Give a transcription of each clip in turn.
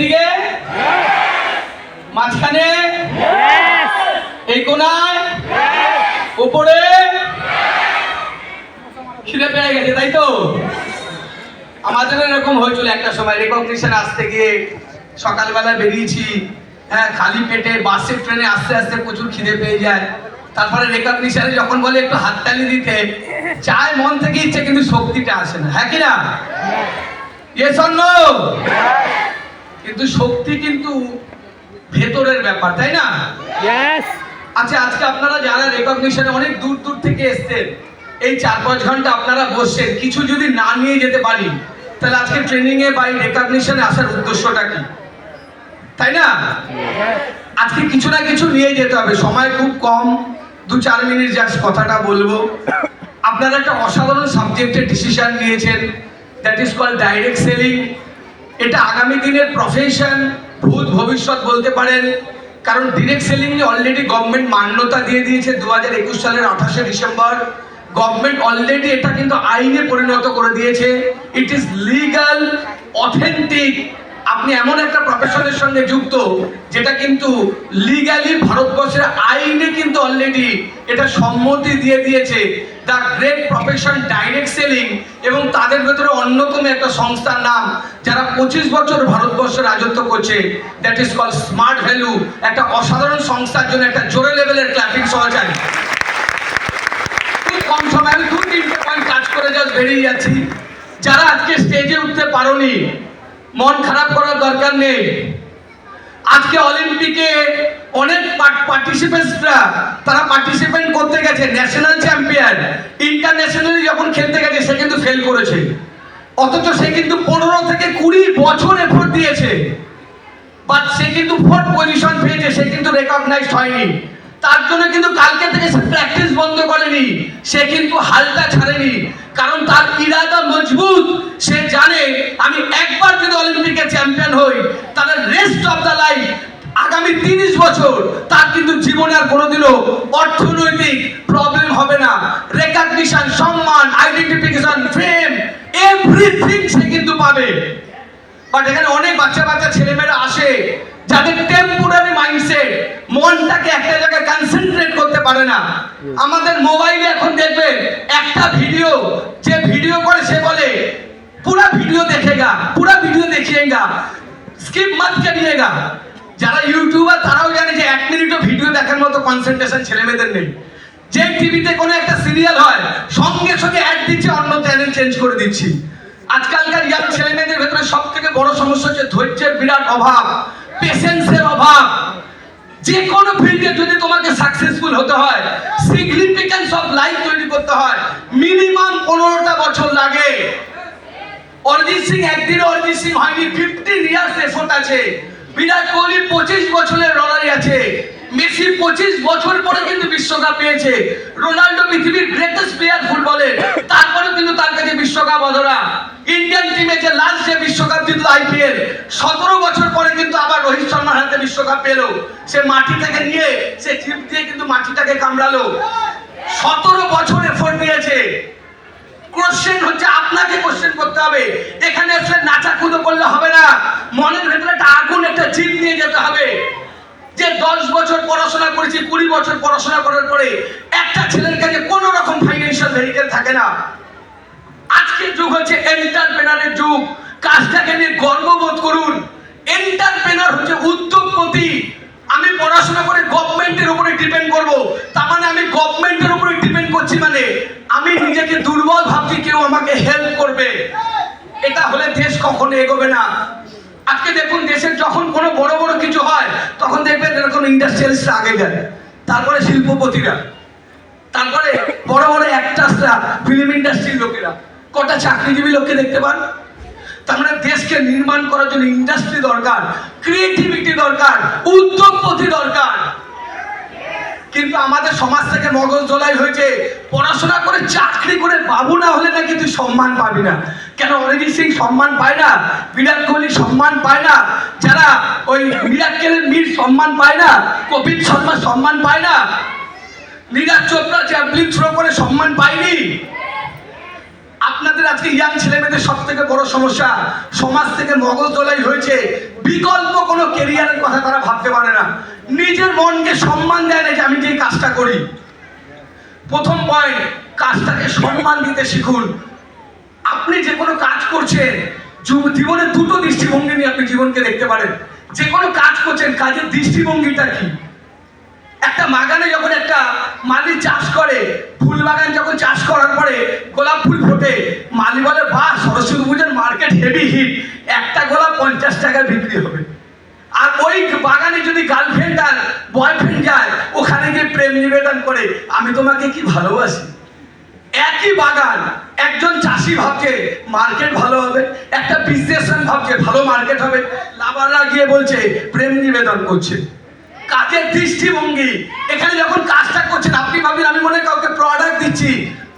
দিকে মাঝখানে এই কোনায় উপরে খিদে পেয়ে গেছে, তাই তো? আমাদের এরকম হয়েছিল একটা সময়, রেকগনিশন আসতে গিয়ে সকালবেলা বেরিয়েছি, হ্যাঁ, খালি পেটে বাসে ট্রেনে আস্তে আস্তে প্রচুর খিদে পেয়ে যায়। তারপরে রেকগনিশনে যখন বলে একটু হাততালি দিতে চায়, মন থেকে ইচ্ছে, কিন্তু শক্তিটা আসে না, হ্যাঁ কি না? Yes or no? কিন্তু শক্তি কিন্তু ভেতরের ব্যাপার, তাই না? আচ্ছা, আজকে আপনারা যারা রেকগনিশনে অনেক দূর দূর থেকে এসেছেন, এই 4-5 ঘন্টা আপনারা বসছেন, কিছু যদি না নিয়ে যেতে পারি, তাহলে আজকে ট্রেনিং এ বা রেকগনিশনে আসার উদ্দেশ্যটা কি, তাই না? আজকে কিছু না কিছু নিয়ে যেতে হবে। সময় খুব কম, 2-4 মিনিট জাস্ট কথাটা বলবো। আপনারা একটা অসাধারণ সাবজেক্টের ডিসিশন নিয়েছেন, that is called direct selling. এটা আগামী দিনের প্রফেশন, ভূত ভবিষ্যৎ বলতে পারেন। কারণ ডিরেক্ট সেলিং এ অলরেডি গভর্নমেন্ট মান্যতা দিয়ে দিয়েছে 2021 সালের 28শে ডিসেম্বর। গভর্নমেন্ট অলরেডি এটা কিন্তু আইনে পরিণত করে দিয়েছে। It is legal, authentic. আপনি এমন একটা প্রফেশনের সঙ্গে যুক্ত যেটা কিন্তু লিগালি ভারতবর্ষের আইনে কিন্তু অলরেডি এটা সম্মতি দিয়ে দিয়েছে, the great profession direct selling. এবং তাদের ভেতরে অন্যতম একটা সংস্থার নাম, যারা 25 বছর ভারতবর্ষে রাজত্ব করছে, that is call smart value. একটা অসাধারণ সংস্থার জন্য একটা জোরে লেভেলের ক্ল্যাপিং সহ চাই। কম সময় আমি 2-3টে পয়েন্ট কাজ করে জাস্ট বেরিয়ে যাচ্ছি। যারা আজকে স্টেজে উঠতে পারোনি, মন খারাপ করার দরকার নেই। আজকে অলিম্পিকে অনেক পার্টিসিপেন্টসরা তারা পার্টিসিপেন্ট করতে গেছে, ন্যাশনাল চ্যাম্পিয়ন, ইন্টারন্যাশনালি যখন খেলতে গেছে সে কিন্তু ফেল করেছে। অথচ সে কিন্তু 15 থেকে 20 বছর এফোর্ট দিয়েছে, বাট সে কিন্তু 4th পজিশন পেয়েছে, সে কিন্তু রেকগনাইজড হয়নি। তার জন্য কিন্তু কালকে থেকে সে প্র্যাকটিস বন্ধ করেনি, সে কিন্তু হালটা ছাড়েনি। কারণ তার ইরাদা মজবুত। সে জানে আমি একবার যদি অলিম্পিকে চ্যাম্পিয়ন হই, তাহলে রেস্ট অফ দ্য লাইফ, আগামী 30 বছর তার কিন্তু জীবনে আর কোনোদিনও অর্থনৈতিক প্রবলেম হবে না। রেকগনিশন, সম্মান, আইডেন্টিফিকেশন, ফেম, এভরিথিং সে কিন্তু পাবে। বাট এখানে অনেক বাচ্চা বাচ্চা ছেলেমেয়েরা আসে যাদের টেম্পোরারি মাইন্ডসেট, মনটাকে একটা জায়গায় কনসেন্ট্রেট করতে পারে না। আমাদের মোবাইলে এখন দেখবেন একটা ভিডিও, যে ভিডিও করে সে বলে পুরা ভিডিও দেখেগা, পুরা ভিডিও দেখিয়েগা, স্কিপ মত করিয়েগা। যারা ইউটিউবার তারাও জানে যে 1 মিনিটও ভিডিও দেখার মতো কনসেন্ট্রেশন ছেলেমেয়েদের নেই। যে টিভিতে কোনো একটা সিরিয়াল হয়, সঙ্গে সঙ্গে অ্যাড দিচ্ছে, অন্য চ্যানেল চেঞ্জ করে দিচ্ছি। আজকালকার ইয়াং ছেলেমেয়েদের ভেতরে সব থেকে বড় সমস্যা হচ্ছে ধৈর্যের বিরাট অভাব, পেশেন্সের অভাব। যে কোনো ফিল্ডে যদি তোমাকে সাকসেসফুল হতে হয়, সিগনিফিকেন্স অফ লাইফ তৈরি করতে হয়, মিনিমাম 15টা বছর লাগে। অরিজিৎ সিং একদিনে অরিজিৎ সিং হয়নি, 15 ইয়ার্স এফোর্ট আছে। বিরাট কোহলি 25 বছরের লড়াই আছে। মেসি 25 বছর পরে কিন্তু বিশ্বকাপ পেয়েছে। রোনাল্ডো পৃথিবীর গ্রেটেস্ট প্লেয়ার ফুটবলের, তারপরে কিন্তু তার কাছে বিশ্বকাপ অধরা। ইন্ডিয়ান টিমে যে লাস্ট যে বিশ্বকাপ জিতল আইপিএল, 17 বছর পরে কিন্তু আবার রোহিত শর্মার হাতে বিশ্বকাপ পেল। সে মাটি থেকে নিয়ে, সে চিপ দিয়ে কিন্তু মাটিটাকে কামড়ালো। 17 বছর এফোর্ট নিয়েছে। কোশ্চেন হচ্ছে, আপনাকে কোশ্চেন করতে হবে। এখানে আসলে নাচাকুদো করলে হবে না, মনের ভেতরে একটা আগুন, একটা জিদ নিয়ে যেতে হবে। যে 10 বছর পড়াশোনা করেছি, 20 বছর পড়াশোনা করার পরে একটা ছেলের কাছে কোনো রকম ফাইন্যান্সিয়াল ভেহিকেল থাকে না। আজকের যুগ হচ্ছে এন্টারপ্রেনারের যুগ। কাজটাকে নিয়ে গর্ববোধ করুন। এন্টারপ্রেনার হচ্ছে উদ্যোগপতি। আমি পড়াশোনা করে গভর্নমেন্টের উপরে ডিপেন্ড করব, তার মানে আমি গভর্নমেন্টের উপরে ডিপেন্ড করছি, মানে আমি নিজেকে দুর্বল ভাবছি, কেউ আমাকে হেল্প করবে। এটা হলে দেশ কখনো এগোবে না। আজকে দেখুন, দেশের যখন কোনো বড় বড় কিছু হয়, তখন দেখবেন এরকম ইন্ডাস্ট্রিয়ালিস্টরা আগে যায়, তারপরে শিল্পপতিরা, তারপরে বড় বড় অ্যাক্টার্সরা, ফিল্ম ইন্ডাস্ট্রির লোকেরা, কটা চাকরিজীবী লোককে দেখতে পান। তার মানে দেশকে নির্মাণ করার জন্য ইন্ডাস্ট্রি দরকার, ক্রিয়েটিভিটি দরকার, উদ্যোগপতি দরকার। কিন্তু আমাদের সমাজ থেকে মগজ ধোলাই হয়েছে, পড়াশোনা করে চাকরি করে বাবু না হলে নাকি তুই সম্মান পাবি না। কেন অরিজিৎ সিং সম্মান পায় না? বিরাট কোহলি সম্মান পায় না? যারা ওই মিরাক্কেলের মীর সম্মান পায় না? কপিল শর্মা সম্মান পায় না? নীরজ চোপড়া জ্যাভলিন থ্রো করে সম্মান পায়নি? 20 বছর পড়াশোনা করে চাকরি করে বাবু না হলে নাকি তুই সম্মান পাবি না। কেন অরিজিৎ সিং সম্মান পায় না? বিরাট কোহলি সম্মান পায় না? কপিল শর্মা সম্মান পায় না? 20 বছর পড়াশোনা করে চাকরি করে বাবু না হলে নাকি তুই সম্মান পাবি না। আপনাদের আজকে ইয়াং ছেলেমেয়েদের সব থেকে বড় সমস্যা, সমাজ থেকে মগজ ধোলাই হয়েছে, বিকল্প কোনো কেরিয়ারের কথা তারা ভাবতে পারে না, নিজের মনকে সম্মান দেয় না যে আমি যে কাজটা করি। প্রথম পয়েন্ট, কাজটাকে সম্মান দিতে শিখুন। আপনি যে কোনো কাজ করছেন, জীবনে দুটো দৃষ্টিভঙ্গি নিয়ে আপনি জীবনকে দেখতে পারেন। যে কোনো কাজ করছেন, কাজের দৃষ্টিভঙ্গিটা কি? একটা বাগানে যখন একটা মালি চাষ করে, ফুল বাগান যখন চাষ করার পরে গোলাপ ফুল ফোটে, মালি বলে বাহ, সরস্বতী পুজোর মার্কেট হেভি হিট, একটা গোলাপ 50 টাকায় বিক্রি হবে। আর ওই বাগানে যদি গার্লফ্রেন্ড আর বয়ফ্রেন্ড যায়, ওখানে গিয়ে প্রেম নিবেদন করে, আমি তোমাকে কি ভালোবাসি। একই বাগান, একজন চাষি ভাবছে মার্কেট ভালো হবে, একটা বিজনেসম্যান ভাবছে ভালো মার্কেট হবে, লাভাররা গিয়ে বলছে প্রেম নিবেদন করছে। কাজের দৃষ্টিভঙ্গি। এখানে যখন কাজটা করছেন আপনি ভাবেন আমি মনে কাউকে প্রোডাক্ট দিচ্ছি,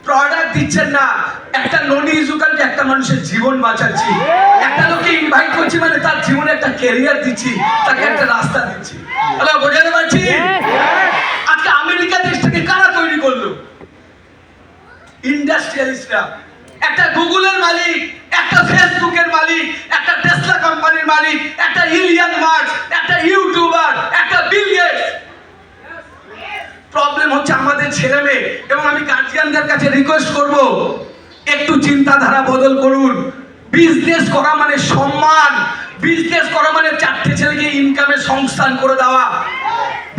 প্রোডাক্ট দিচ্ছেন না, একটা ননি ইজুকাল একটা মানুষের জীবন বাঁচাচ্ছি, একটা লোককে ইনভাইট করছি মানে তার জীবনে একটা ক্যারিয়ার দিচ্ছি, তাকে একটা রাস্তা দিচ্ছি। হ্যালো, বোঝাতে পারছি? আজকে আমেরিকা দেশটাকে কারা তৈরি করলো? ইন্ডাস্ট্রিয়ালিস্টরা। একটা গুগলের মালিক, একটা ফেসবুকের মালিক, একটা টেসলা কোম্পানির মালিক, একটা ইলিয়ন মাস্ক, একটা ইউটিউবার, একটা বিল গেটস। প্রবলেম হচ্ছে আমাদের ছেলে মেয়ে, এবং আমি গার্জিয়ানদের কাছে রিকোয়েস্ট করব একটু চিন্তাধারা বদল করুন। বিজনেস করা মানে সম্মান, বিজনেস করা মানে 4টে ছেলেকে ইনকামের সংস্থান করে দেওয়া,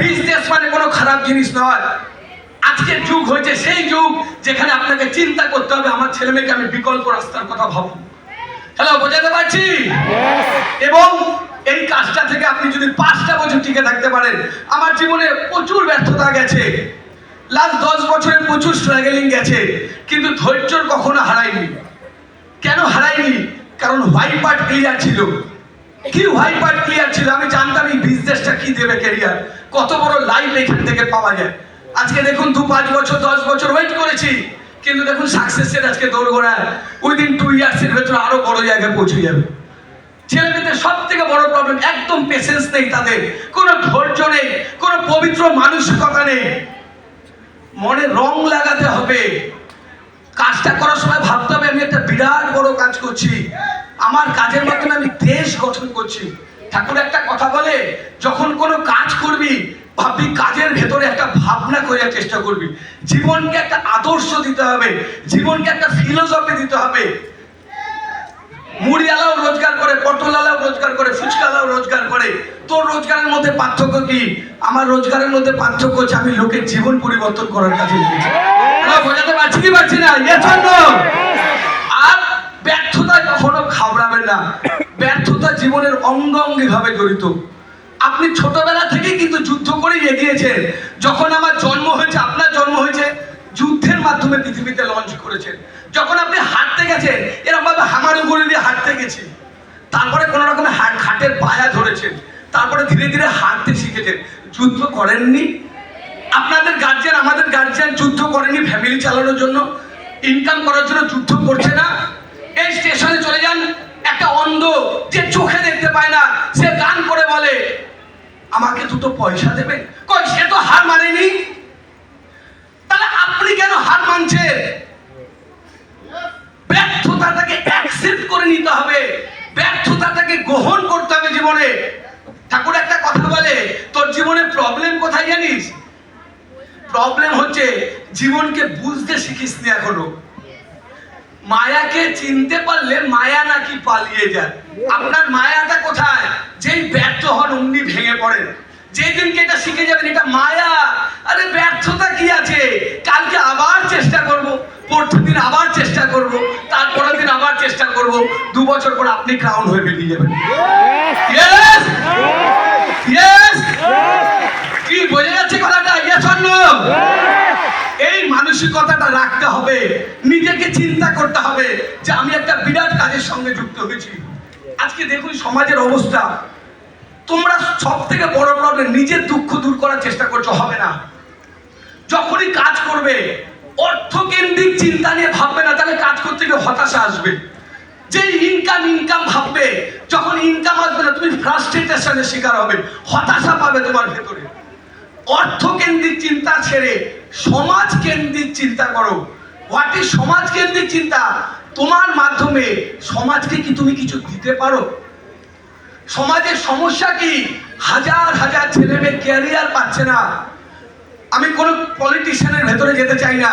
বিজনেস মানে কোনো খারাপ জিনিস নয়। আজকের যুগ হয়েছে সেই যুগ যেখানে আপনাকে চিন্তা করতে হবে আমার ছেলে মেয়েকে আমি বিকল্প রাস্তার কথা ভাববো। হ্যালো, বোঝাতে পারছি? এবং এই কাজটা থেকে আপনি যদি 5টা বছর টিকে থাকতে পারেন। আমার জীবনে প্রচুর ব্যর্থতা গেছে, লাস্ট 10 বছরে প্রচুর স্ট্রাগলিং গেছে, কিন্তু ধৈর্য কখনো হারাইনি। কেন হারাইনি? কারণ হোয়াইট পার্ট ক্লিয়ার ছিল। কি হোয়াইট পার্ট ক্লিয়ার ছিল? আমি জানতাম এই বিজনেসটা কি দেবে ক্যারিয়ার, কত বড় লাইফ এখান থেকে পাওয়া যায়। আজকে দেখুন 2-5 বছর 10 বছর ওয়েট করেছি, কিন্তু দেখুন সাকসেসের আজকে দৌড়গোড়ায় উইদিন 2 ইয়ার্সের ভেতরে আরো বড় জায়গায় পৌঁছে যাবে। ছেলেমেয়েদের সব থেকে বড় প্রবলেম, একদম পেশেন্স নেই তাদের, কোনো ধৈর্য নেই, কোনো পবিত্র মানসিকতা নেই। মনে রং লাগাতে হবে। কাজটা করার সময় ভাবতে হবে আমি একটা বিরাট বড় কাজ করছি, আমার কাজের মাধ্যমে আমি দেশ গঠন করছি। ঠাকুর একটা কথা বলে, যখন কোনো কাজ করবি ভাববি কাজের ভেতরে একটা ভাবনা করার চেষ্টা করবি, জীবনকে একটা আদর্শ দিতে হবে, জীবনকে একটা ফিলোসফি দিতে হবে। মুড়িওয়ালাও রোজগার করে, পটলওয়ালাও রোজগার করে, ফুচকাওয়ালাও রোজগার করে, তোর রোজগারের মধ্যে পার্থক্য কি? আমার রোজগারের মধ্যে পার্থক্য হচ্ছে আমি লোকের জীবন পরিবর্তন করার কাজে লেগেছি। বোঝাতে পারছি কি পারছি না? আর ব্যর্থতায় কখনো ঘাবড়াবেন না, ব্যর্থতা জীবনের অঙ্গ অঙ্গি ভাবে জড়িত। আপনি ছোটবেলা থেকে কিন্তু যুদ্ধ করে এগিয়েছেন। যখন আমার জন্ম হয়েছে, আপনার জন্ম হয়েছে যুদ্ধের মাধ্যমে পৃথিবীতে লঞ্চ করেছেন। যখন আপনি হাঁটতে গেছেন এরকম ভাবে হামার উপরে দিয়ে হাঁটতে গেছি, তারপরে কোনো রকম খাটের পায়া ধরেছেন, তারপরে ধীরে ধীরে হাঁটতে শিখেছেন। যুদ্ধ করেননি? আপনাদের গার্জিয়ান, আমাদের গার্জিয়ান যুদ্ধ করেনি ফ্যামিলি চালানোর জন্য, ইনকাম করার জন্য যুদ্ধ করছে না? এই স্টেশনে চলে যান, একটা অন্ধ যে চোখে দেখতে পায় না সে গান করে বলে আমাকে 2টো পয়সা দেবে, কই সে তো হার মানেনি। তাহলে আপনি কেন হার মানছেন? ব্যর্থতাটাকে অ্যাকসেপ্ট করে নিতে হবে, ব্যর্থতাটাকে গ্রহণ করতে হবে জীবনে। ঠাকুর একটা কথা বলে, তোর জীবনে প্রবলেম কোথায় জানিস? প্রবলেম হচ্ছে জীবনকে বুঝতে শিখিস নি এখনো। মায়াকে চিনতে পারলে মায়া নাকি পালিয়ে যায়। আপনার মায়াটা কোথায়? যেই ব্যর্থ হন অমনি ভেঙে পড়েন। যেই দিনকে এটা শিখে যাবেন এটা মায়া, আরে ব্যর্থতা কি আছে, কালকে আবার চেষ্টা করব, পরশু দিন আবার চেষ্টা করব, তারপরের দিন আবার চেষ্টা করব, 2 বছর পর আপনি ক্রাউন হয়ে বেরিয়ে যাবেন। ইয়েস ইয়েস, কি বোঝা যাচ্ছে কথাটা? Yes or no? এই মানসিকতাটা রাখতে হবে, নিজেকে চিন্তা করতে হবে যে আমি একটা বিরাট কাজের সঙ্গে যুক্ত হয়েছি। আজকে দেখুন সমাজের অবস্থা, তোমরা সব থেকে বড় প্রবলেম নিজের দুঃখ দূর করার চেষ্টা করছো, হবে না। যখনই কাজ করবে অর্থকেন্দ্রিক চিন্তা নিয়ে ভাববে না, তাহলে কাজ করতে গিয়ে হতাশা আসবে। যে ইনকাম ভাববে, যখন ইনকাম আসবে না তুমি ফ্রাস্ট্রেশনের শিকার হবে, হতাশা পাবে তোমার ভেতরে। অর্থকেন্দ্রিক চিন্তা ছেড়ে সমাজ কেন্দ্রিক চিন্তা করো। হোয়াট ইজ সমাজ কেন্দ্রিক চিন্তা? তোমার মাধ্যমে সমাজকে কি তুমি কিছু দিতে পারো? সমাজের সমস্যা কি? হাজার হাজার ছেলে মেয়ে ক্যারিয়ার পাচ্ছে না। আমি কোন পলিটিশিয়ানের ভেতরে যেতে চাই না।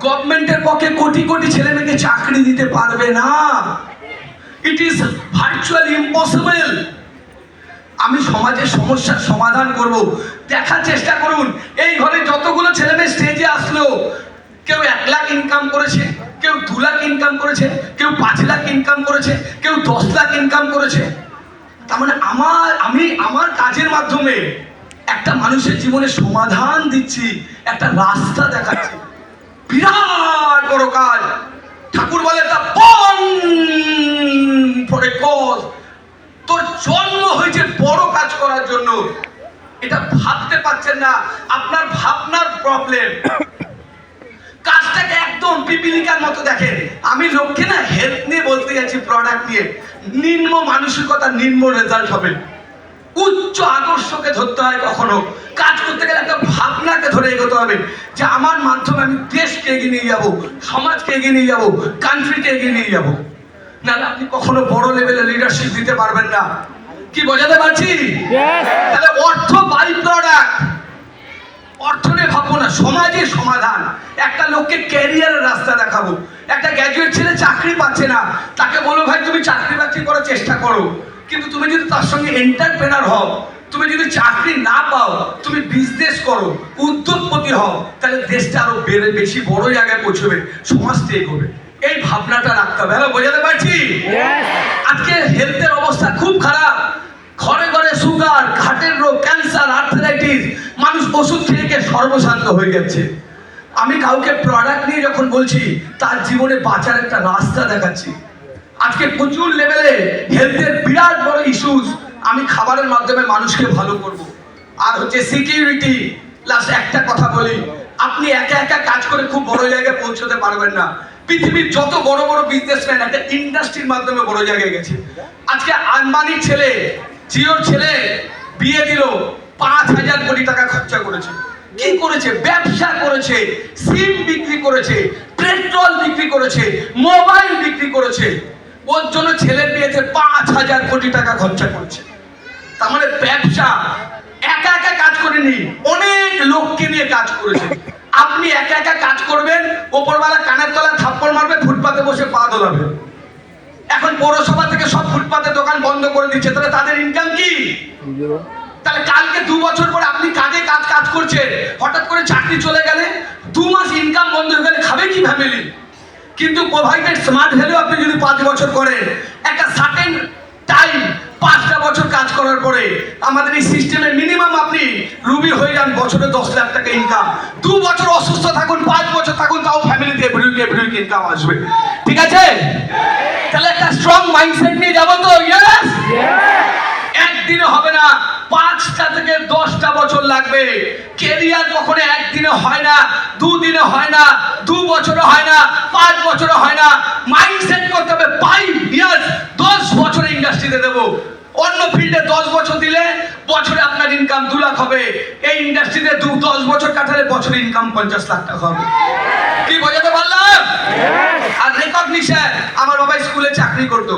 গভর্নমেন্টের পক্ষে কোটি কোটি ছেলে মেয়েকে চাকরি দিতে পারবে না। It is virtually impossible. আমি সমাজের সমস্যার সমাধান করব। দেখার চেষ্টা করুন, এই ঘরে যতগুলো ছেলে মেয়ে স্টেজে আসলো, কেউ 1 লাখ ইনকাম করেছে, কেউ 2 লাখ ইনকাম করেছে, কেউ 5 লাখ ইনকাম করেছে, কেউ 10 লাখ ইনকাম করেছে। তার মানে আমি আমার কাজের মাধ্যমে একটা মানুষের জীবনে সমাধান দিচ্ছি, একটা রাস্তা দেখাচ্ছি। বিরাট বড় কাজ। ঠাকুর বলে তা বন ফর এ কজ। তোর জন্ম হয়েছে বড় কাজ করার জন্য। এটা ভাবতে পারছেন না, আপনার ভাবনার প্রবলেম। কাজটাকে একদম পিপিলিকার মতো দেখেন। আমি লোককে না হেলথ নিয়ে বলতে যাচ্ছি, প্রোডাক্ট নিয়ে। নিম্ন মানসিকতা নিম্ন রেজাল্ট হবে। উচ্চ আদর্শকে ধরতে হয়। কখনো কাজ করতে গেলে একটা ভাবনাকে ধরে এগোতে হবে যে আমার মাধ্যমে আমি দেশকে এগিয়ে নিয়ে যাবো, সমাজকে এগিয়ে নিয়ে যাবো, কান্ট্রিকে এগিয়ে নিয়ে যাবো। নাহলে আপনি কখনো বড় লেভেলে লিডারশিপ দিতে পারবেন না। কি বোঝাতে পারছি? তাহলে অর্থ বাই প্রোডাক্ট। অর্থ নিয়ে ভাববো না, সমাজের সমাধান। একটা লোককে ক্যারিয়ারের রাস্তা দেখাবো। একটা গ্র্যাজুয়েট ছেলে চাকরি পাচ্ছে না, তাকে বলো ভাই তুমি চাকরি বাকরি করার চেষ্টা করো, কিন্তু তুমি যদি তার সঙ্গে এন্টারপ্রেনার হও, তুমি যদি চাকরি না পাও, তুমি বিজনেস করো, উদ্যোগপতি হও, তাহলে দেশটা আরো বেশি বড় জায়গায় পৌঁছবে, সমাজটা এগোবে। এই ভাবনাটা রাখতে হবে। হ্যালো, বোঝাতে পারছি? আজকে হেলথের অবস্থা খুব খারাপ। ঘরে ঘরে সুগার, হার্টের রোগ, ক্যান্সার, আর্থ্রাইটিস। মানুষ ওষুধ খেয়ে সর্বশান্ত হয়ে যাচ্ছে। আমি কাউকে প্রোডাক্ট নিয়ে যখন বলছি, তার জীবনে বাঁচার একটা রাস্তা দেখাচ্ছি। আজকে প্রচুর লেভেলে হেলথের বিরাট বড় ইস্যুস। আমি খাবারের মাধ্যমে মানুষকে ভালো করব। আর হচ্ছে সিকিউরিটি। লাস্ট একটা কথা বলি, আপনি একা একা কাজ করে খুব বড় জায়গায় পৌঁছতে পারবেন না। পৃথিবীর যত বড় বড় বিজনেসম্যান একটা ইন্ডাস্ট্রির মাধ্যমে বড় জায়গায় গেছে। আজকে আম্বানির ছেলে, জিওর ছেলে বিয়ে দিল, 5,000 কোটি টাকা খরচা করেছে। কি করেছে? ব্যবসা করেছে, সিম বিক্রি করেছে, পেট্রোল বিক্রি করেছে, মোবাইল বিক্রি করেছে। ওর জন্য ছেলের বিয়েতে 5,000 কোটি টাকা খরচা করছে। তার মানে ব্যবসা। একা একা কাজ করেনি, অনেক লোককে নিয়ে কাজ করেছে। আপনি একা একা কাজ করবেন, ওপরওয়ালা কানের তলায় থাপ্পড় মারবে, ফুটপাতে বসে পা দোলাবে। এখন পৌরসভা থেকে সব ফুটপাতে দোকান বন্ধ করে দিচ্ছে, তাহলে তাদের ইনকাম কি? তাহলে কালকে 2 বছর পরে আপনি কাজে কাজ করছেন, হঠাৎ করে চাকরি চলে গেলে, 2 মাস ইনকাম বন্ধ হয়ে গেলে খাবে কি ফ্যামিলি? কিন্তু প্রোভাইডেড স্মার্ট ভ্যালু আপনি যদি 5 বছর করেন, একটা সার্টেন টাইম 5টা বছর কাজ করার পরে আমাদের এই সিস্টেমে মিনিমাম আপনি রুবি হয়ে যান, বছরে 10 লাখ টাকা ইনকাম। 2 বছর অসুস্থ থাকুন, 5 বছর থাকুন, তাও ফ্যামিলিতে এভরি ইনকাম আসবে। ঠিক আছে? তাহলে একটা স্ট্রং মাইন্ডসেট নিয়ে যাবো তো? ইয়েস। একদিনে হবে না, 5টা থেকে 10টা বছর লাগবে। ক্যারিয়ার কখনো একদিনে হয় না, 2 দিনে হয় না, 2 বছরে হয় না, 5 বছরে হয় না। মাইন্ডসেট করতে হবে 5 ইয়ার্স, 10 বছরে ইন্ডাস্ট্রিতে দেবো। অন্য ফিল্ডে 10 বছর দিলে বছরে আপনার ইনকাম 2 লাখ হবে। এই ইন্ডাস্ট্রিতে 10 বছর কাটালে বছরে ইনকাম 50 লাখ টাকা হবে। কি বোঝাতে পারলাম? আর রেকগনিশন। আমার বাবা স্কুলে চাকরি করতো।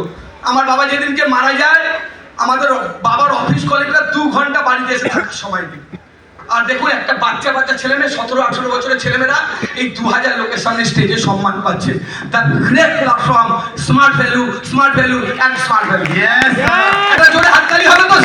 আমার বাবা যেদিনকে মারা যায়, আমাদের বাবার অফিস কলিগরা 2 ঘন্টা বাড়িতে এসে থাকার সময় দিই। আর দেখুন, একটা বাচ্চা ছেলে মেয়ে, 17-18 বছরের ছেলেমেয়েরা এই 2000 লোকের সামনে স্টেজে সম্মান পাচ্ছে। The great platform, smart value and smart value. এটা জোরে হাততালি হবে তো?